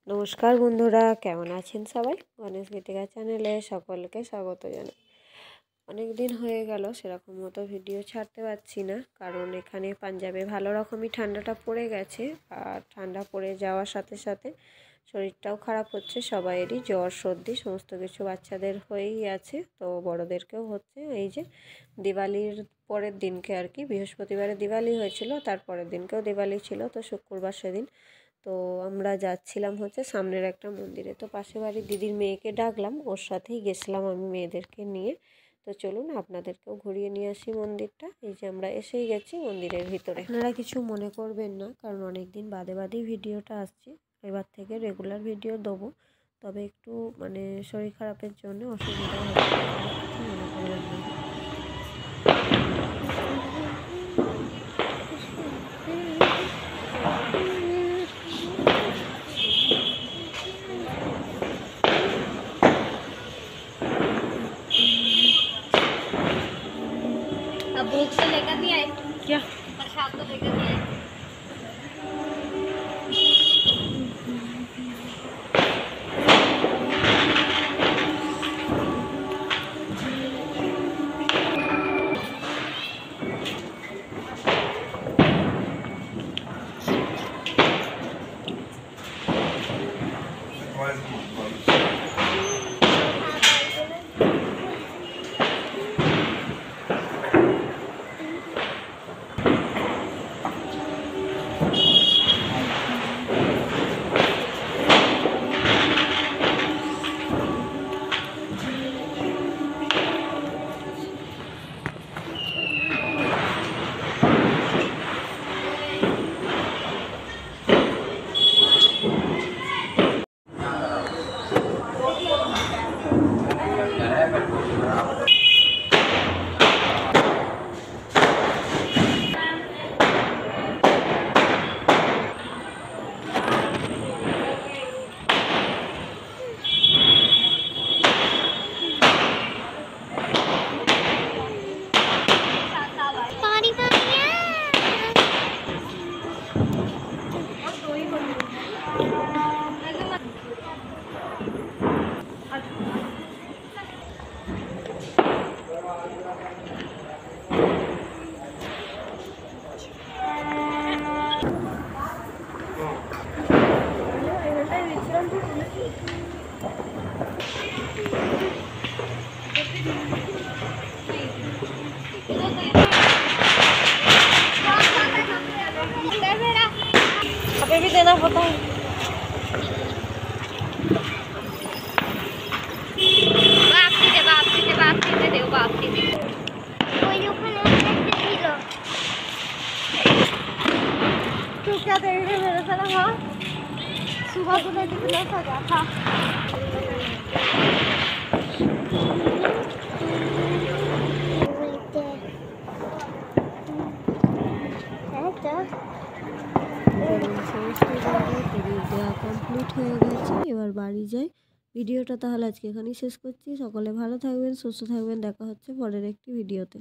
নমস্কার বন্ধুরা, কেমন আছেন সবাই? গণেশ গীতিকা চ্যানেলে সকলকে স্বাগত জানাই। অনেক দিন হয়ে গেল সেরকম মতো ভিডিও ছাড়তে পারছি না, কারণ এখানে পাঞ্জাবে ভালো রকমই ঠান্ডাটা পড়ে গেছে। আর ঠান্ডা পড়ে যাওয়ার সাথে সাথে শরীরটাও খারাপ হচ্ছে, সবাইয়েরই জ্বর সর্দি সমস্ত কিছু বাচ্চাদের হয়েই আছে, তো বড়োদেরকেও হচ্ছে। এই যে দিওয়ালির পরের দিনকে আর কি, বৃহস্পতিবারে দিওয়ালি হয়েছিল, তারপরের দিনকেও দিওয়ালি ছিল, তো শুক্রবার সেদিন। তো আমরা যাচ্ছিলাম হচ্ছে সামনের একটা মন্দিরে, তো পাশে বাড়ির দিদির মেয়েকে ডাকলাম, ওর সাথেই গেছিলাম আমি মেয়েদেরকে নিয়ে। তো চলুন আপনাদেরকেও ঘুরিয়ে নিয়ে আসি মন্দিরটা। এই যে আমরা এসেই গেছি মন্দিরের ভিতরে। আপনারা কিছু মনে করবেন না, কারণ অনেক দিন বাদেই ভিডিওটা আসছে। এবার থেকে রেগুলার ভিডিও দেবো, তবে একটু শরীর খারাপের জন্য অসুবিধা হচ্ছে, কিছু মনে করবেন না। भूख तो लेकर नहीं आए क्या? प्रसाद तो लेकर नहीं आए। अभी भी देना पड़ता है। तू क्या देख रही है मेरे साथ? हाँ, सुबह तो मैं कितना सजा था। কমপ্লিট হয়ে গেছে, এবার বাড়ি যাই। ভিডিওটা তাহলে আজকে এখানেই শেষ করছি। সকলে ভালো থাকবেন, সুস্থ থাকবেন, দেখা হচ্ছে পরের একটি ভিডিওতে।